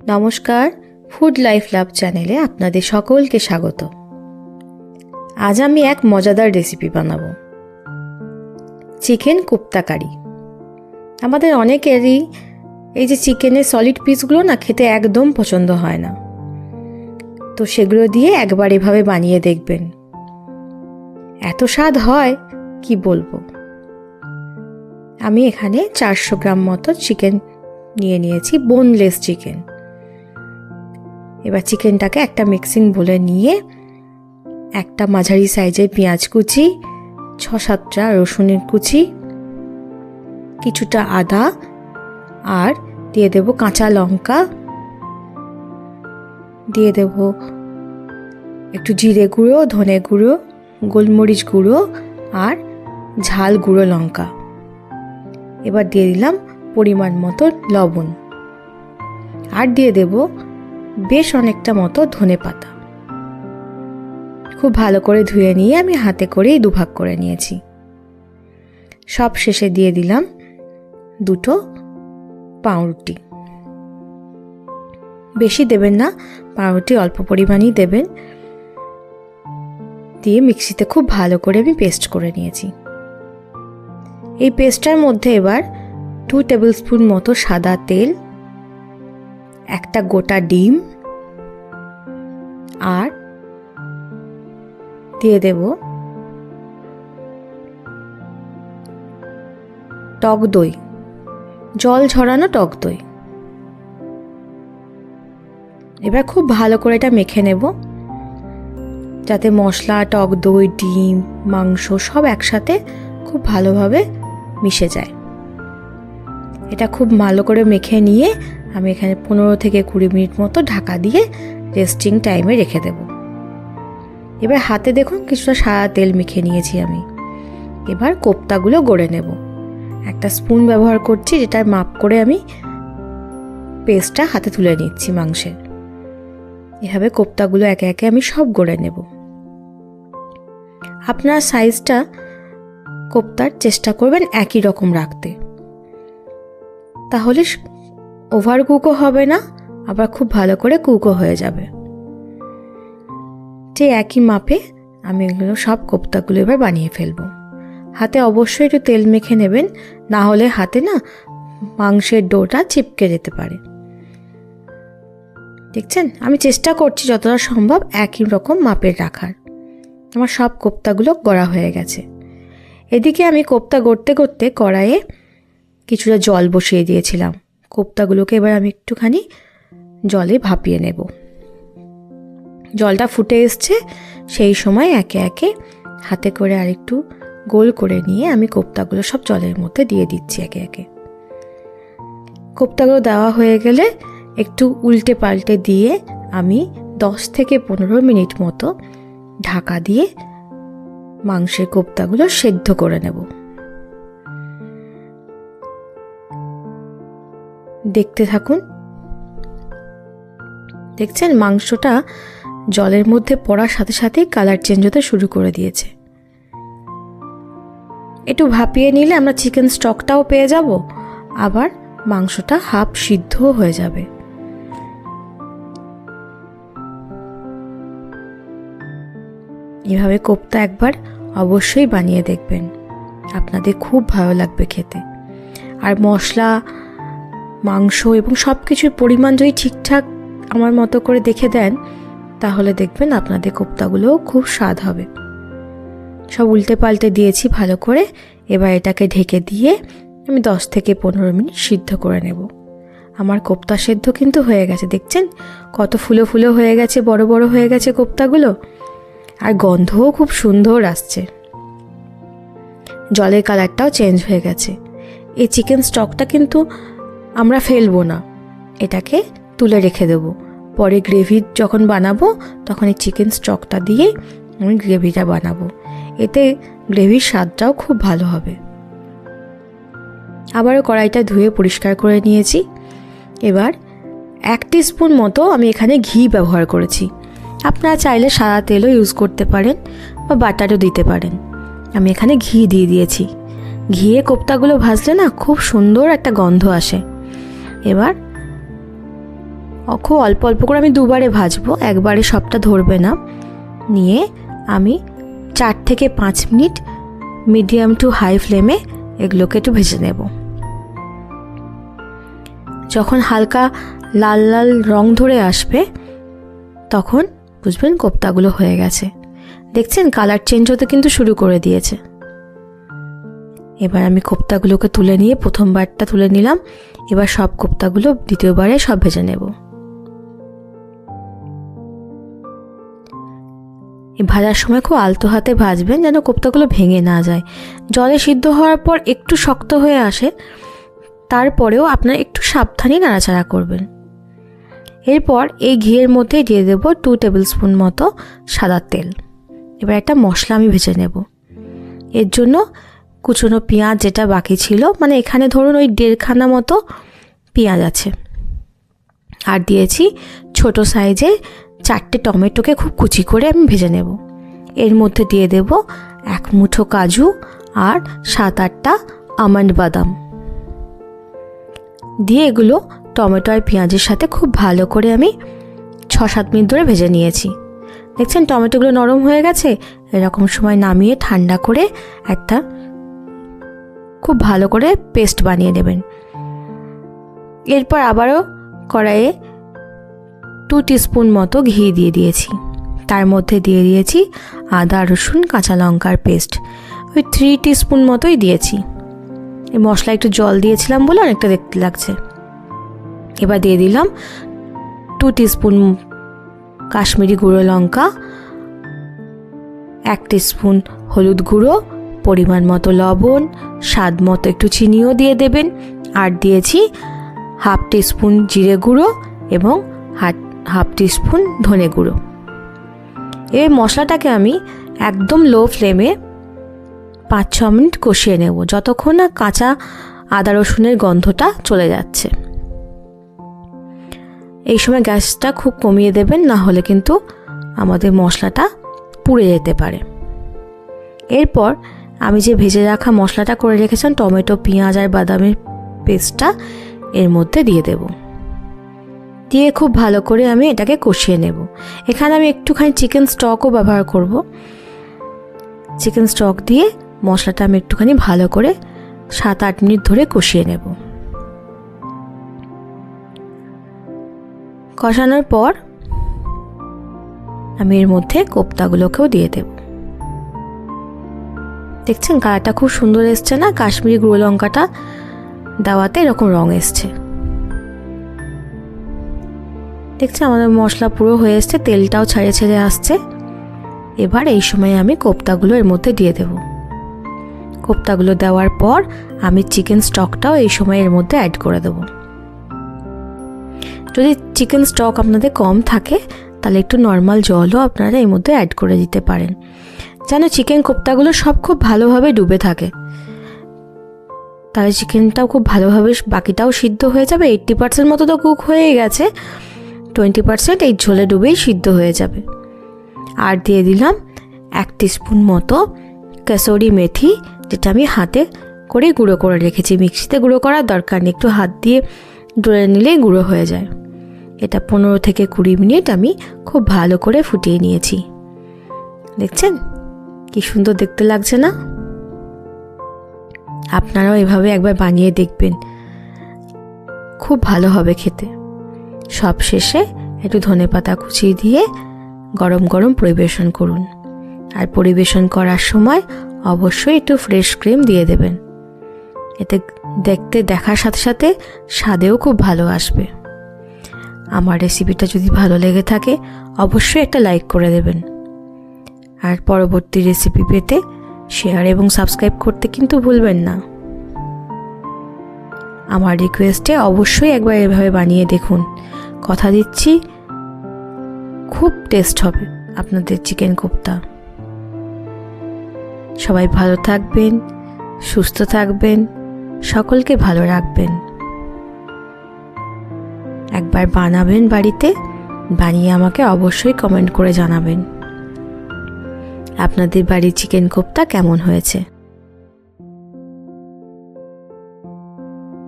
নমস্কার, food life love চ্যানেলে আপনাদের সকলকে স্বাগত। আজ আমি এক মজাদার রেসিপি বানাবো, চিকেন কোপ্তা কারি। আমাদের অনেকেরই এই যে চিকেনের সলিড পিসগুলো না খেতে একদম পছন্দ হয় না, তো সেগুলো দিয়ে একবার এভাবে বানিয়ে দেখবেন, এত স্বাদ হয় কি বলবো। আমি এখানে 400 গ্রাম মতো চিকেন নিয়েছি, বোনলেস চিকেন। এবার চিকেনটাকে একটা মিক্সিং বোলে নিয়ে একটা মাঝারি সাইজের পেঁয়াজ কুচি, 6-7টা রসুনের কুচি, কিছুটা আদা আর দিয়ে দেব কাঁচা লঙ্কা, দিয়ে দেব একটু জিরে গুঁড়ো, ধনে গুঁড়ো, গোলমরিচ গুঁড়ো আর ঝাল গুঁড়ো লঙ্কা। এবার দিয়ে দিলাম পরিমাণ মতো লবণ আর দিয়ে দেব বেশ অনেকটা মতো ধনে পাতা। খুব ভালো করে ধুয়ে নিয়ে আমি হাতে করেই দুভাগ করে নিয়েছি। সব শেষে দিয়ে দিলাম 2টো পাউরুটি। বেশি দেবেন না, পাউরুটি অল্প পরিমাণেই দেবেন। দিয়ে মিক্সিতে খুব ভালো করে আমি পেস্ট করে নিয়েছি। এই পেস্টটার মধ্যে এবার 2 টেবিল স্পুন মতো সাদা তেল, একটা গোটা ডিম আর দিয়ে দেব টক দই, জল ঝরানো টক দই। এবার খুব ভালো করে এটা মেখে নেব, যাতে মশলা, টক দই, ডিম, মাংস সব একসাথে খুব ভালোভাবে মিশে যায়। এটা খুব ভালো করে মেখে নিয়ে আমি এখানে 15 থেকে 20 মিনিট মতো ঢাকা দিয়ে রেস্টিং টাইমে রেখে দেব। এবার হাতে দেখুন কিছুটা সাদা তেল মেখে নিয়েছি আমি। এবার কোপ্তাগুলো গড়ে নেব। একটা স্পুন ব্যবহার করছি, যেটার মাপ করে আমি পেস্টটা হাতে তুলে নিচ্ছি মাংসের। এভাবে কোপ্তাগুলো একে একে আমি সব গড়ে নেব। আপনার সাইজটা কোপ্তার চেষ্টা করবেন একই রকম রাখতে, তাহলে ওভার কুকও হবে না, আবার খুব ভালো করে কুকও হয়ে যাবে। যে একই মাপে আমি এগুলো সব কোপ্তাগুলো এবার বানিয়ে ফেলবো। হাতে অবশ্যই একটু তেল মেখে নেবেন, না হলে হাতে না মাংসের ডোটা চিপকে যেতে পারে। দেখছেন, আমি চেষ্টা করছি যতটা সম্ভব একই রকম মাপের রাখার। আমার সব কোপ্তাগুলো গড়া হয়ে গেছে। এদিকে আমি কোপ্তা গড়তে গড়তে কড়াইয়ে কিছুটা জল বসিয়ে দিয়েছিলাম। কোপ্তাগুলোকে এবার আমি একটুখানি জলে ভাপিয়ে নেব। জলটা ফুটে এসছে, সেই সময় একে একে হাতে করে আরেকটু গোল করে নিয়ে আমি কোপ্তাগুলো সব জলের মধ্যে দিয়ে দিচ্ছি একে একে। কোপ্তাগুলো দেওয়া হয়ে গেলে একটু উল্টে পাল্টে দিয়ে আমি 10 থেকে 15 মিনিট মতো ঢাকা দিয়ে মাংসের কোপ্তাগুলো সেদ্ধ করে নেব। দেখতে থাকুন। দেখছেন, মাংসটা জলের মধ্যে পড়ার সাথে সাথেই কালার চেঞ্জ হতে শুরু করে দিয়েছে। একটু ভাপিয়ে নিলে আমরা চিকেন স্টকটাও পেয়ে যাব, আবার মাংসটা হাফ সিদ্ধও হয়ে যাবে। এভাবে কোপ্তা একবার অবশ্যই বানিয়ে দেখবেন, আপনাদের খুব ভালো লাগবে খেতে। আর মশলা, মাংস এবং সব কিছুর পরিমাণ যদি ঠিকঠাক আমার মতো করে দেখে দেন, তাহলে দেখবেন আপনাদের কোপ্তাগুলোও খুব স্বাদ হবে। সব উল্টে পাল্টে দিয়েছি ভালো করে। এবার এটাকে ঢেকে দিয়ে আমি 10 থেকে 15 মিনিট সিদ্ধ করে নেব। আমার কোপ্তা সেদ্ধ কিন্তু হয়ে গেছে। দেখছেন কত ফুলো ফুলো হয়ে গেছে, বড় বড় হয়ে গেছে কোপ্তাগুলো, আর গন্ধও খুব সুন্দর আসছে। জলের কালারটাও চেঞ্জ হয়ে গেছে। এই চিকেন স্টকটা কিন্তু আমরা ফেলবো না, এটাকে তুলে রেখে দেবো। পরে গ্রেভি যখন বানাবো তখন এই চিকেন স্টকটা দিয়ে আমি গ্রেভিটা বানাবো। এতে গ্রেভির স্বাদটাও খুব ভালো হবে। আবারও কড়াইটা ধুয়ে পরিষ্কার করে নিয়েছি। এবার 1 টিস্পুন মতো আমি এখানে ঘি ব্যবহার করেছি। আপনারা চাইলে সাদা তেলও ইউজ করতে পারেন বা বাটারও দিতে পারেন। আমি এখানে ঘি দিয়ে দিয়েছি। ঘিয়ে কোপ্তাগুলো ভাজলে না খুব সুন্দর একটা গন্ধ আসে। এবার খুব অল্প অল্প করে আমি দুবারে ভাজবো, একবারে সবটা ধরবে না। নিয়ে আমি 4 থেকে 5 মিনিট মিডিয়াম টু হাই ফ্লেমে এগুলোকে একটু ভেজে নেব। যখন হালকা লাল লাল রং ধরে আসবে তখন বুঝবেন কোপ্তাগুলো হয়ে গেছে। দেখছেন কালার চেঞ্জ হতে কিন্তু শুরু করে দিয়েছে। এবার আমি কোপ্তাগুলোকে তুলে নিয়ে, প্রথমবারটা তুলে নিলাম, এবার সব কোপ্তাগুলো দ্বিতীয়বারে সব ভেজে নেব। ভাজার সময় খুব আলতো হাতে ভাজবেন যেন কোপ্তাগুলো ভেঙে না যায়। জলে সিদ্ধ হওয়ার পর একটু শক্ত হয়ে আসে, তারপরেও আপনারা একটু সাবধানে নাড়াচাড়া করবেন। এরপর এই ঘিয়ের মধ্যে দিয়ে দেব 2 টেবিল স্পুন মতো সাদা তেল। এবার একটা মশলা আমি ভেজে নেব। এর জন্য কুচনো পেঁয়াজ যেটা বাকি ছিল, মানে এখানে ধরুন ওই 1.5 খানা মতো পেঁয়াজ আছে, আর দিয়েছি ছোট সাইজের 4টে টমেটোকে খুব কুচি করে আমি ভেজে নেব। এর মধ্যে দিয়ে দেব 1 মুঠো কাজু আর 7-8টা আমন্ড বাদাম দিয়ে এগুলো টমেটো আর পেঁয়াজের সাথে খুব ভালো করে আমি 6-7 মিনিট ধরে ভেজে নিয়েছি। দেখছেন টমেটোগুলো নরম হয়ে গেছে। এরকম সময় নামিয়ে ঠান্ডা করে একটা খুব ভালো করে পেস্ট বানিয়ে নেবেন। এরপর আবারও কড়াইয়ে 2 টিস্পুন মতো ঘি দিয়ে দিয়েছি। তার মধ্যে দিয়ে দিয়েছি আদা রসুন কাঁচা লঙ্কার পেস্ট, ওই 3 টিস্পুন মতোই দিয়েছি। এই মশলা একটু জল দিয়েছিলাম বলে অনেকটা দেখতে লাগছে। এবার দিয়ে দিলাম 2 টিস্পুন কাশ্মীরি গুঁড়ো লঙ্কা, 1 টিস্পুন হলুদ গুঁড়ো, পরিমাণ মতো লবণ, স্বাদ মতো একটু চিনিও দিয়ে দেবেন। আর দিয়েছি 1/2 টিস্পুন জিরে গুঁড়ো এবং 1/2 টিস্পুন ধনে গুঁড়ো। এই মশলাটাকে আমি একদম লো ফ্লেমে 5-6 মিনিট কষিয়ে নেব, যতক্ষণ না কাঁচা আদা রসুনের গন্ধটা চলে যাচ্ছে। এই সময় গ্যাসটা খুব কমিয়ে দেবেন, না হলে কিন্তু আমাদের মশলাটা পুড়ে যেতে পারে। এরপর আমি যে ভেজে রাখা মশলাটা করে রেখেছিলাম টমেটো পেঁয়াজ আর বাদামের পেস্টটা এর মধ্যে দিয়ে দেব। দিয়ে খুব ভালো করে আমি এটাকে কষিয়ে নেব। এখানে আমি একটুখানি চিকেন স্টকও ব্যবহার করব। চিকেন স্টক দিয়ে মশলাটা আমি একটুখানি ভালো করে 7-8 মিনিট ধরে কষিয়ে নেব। কষানোর পর আমি এর মধ্যে কোপ্তাগুলোকেও দিয়ে দেব। দেখছেন কালারটা খুব সুন্দর এসছে না? কাশ্মীরি গুঁড়ো লঙ্কাটা দেওয়াতে এরকম রং এসছে। দেখছেন আমাদের মশলা পুরো হয়ে এসছে, তেলটাও ছেড়ে ছেড়ে আসছে। এবার এই সময় আমি কোপ্তাগুলো এর মধ্যে দিয়ে দেব। কোপ্তাগুলো দেওয়ার পর আমি চিকেন স্টকটাও এই সময় এর মধ্যে অ্যাড করে দেব। যদি চিকেন স্টক আপনাদের কম থাকে তাহলে একটু নর্মাল জলও আপনারা এর মধ্যে অ্যাড করে দিতে পারেন, যেন চিকেন কোপ্তাগুলো সব খুব ভালোভাবে ডুবে থাকে। তাহলে চিকেনটাও খুব ভালোভাবে বাকিটাও সিদ্ধ হয়ে যাবে। 80% মতো তো কুক হয়ে গেছে, 20% এই ঝোলে ডুবেই সিদ্ধ হয়ে যাবে। আর দিয়ে দিলাম 1 টিস্পুন মতো কাসুরি মেথি, যেটা আমি হাতে করে গুঁড়ো করে রেখেছি। মিক্সিতে গুঁড়ো করার দরকার নেই, একটু হাত দিয়ে ডলে নিলেই গুঁড়ো হয়ে যায়। এটা 15 থেকে 20 মিনিট আমি খুব ভালো করে ফুটিয়ে নিয়েছি। দেখছেন কি সুন্দর দেখতে লাগছে না? আপনারাও এভাবে একবার বানিয়ে দেখবেন, খুব ভালো হবে খেতে। সব শেষে একটু ধনেপাতা কুচি দিয়ে গরম গরম পরিবেশন করুন। আর পরিবেশন করার সময় অবশ্যই একটু ফ্রেশ ক্রিম দিয়ে দেবেন। এতে দেখার সাথে সাথে স্বাদেও খুব ভালো আসবে। আমার রেসিপিটা যদি ভালো লেগে থাকে অবশ্যই একটা লাইক করে দেবেন। আর পরবর্তী রেসিপি পেতে শেয়ার এবং সাবস্ক্রাইব করতে কিন্তু ভুলবেন না। আমার রিকোয়েস্টে অবশ্যই একবার এভাবে বানিয়ে দেখুন। কথা দিচ্ছি খুব টেস্ট হবে আপনাদের চিকেন কোপ্তা। সবাই ভালো থাকবেন, সুস্থ থাকবেন, সকলকে ভালো রাখবেন। একবার বানাবেন বাড়িতে, বানিয়ে আমাকে অবশ্যই কমেন্ট করে জানাবেন আপনাদের বাড়ির চিকেন কোপ্তা কেমন হয়েছে।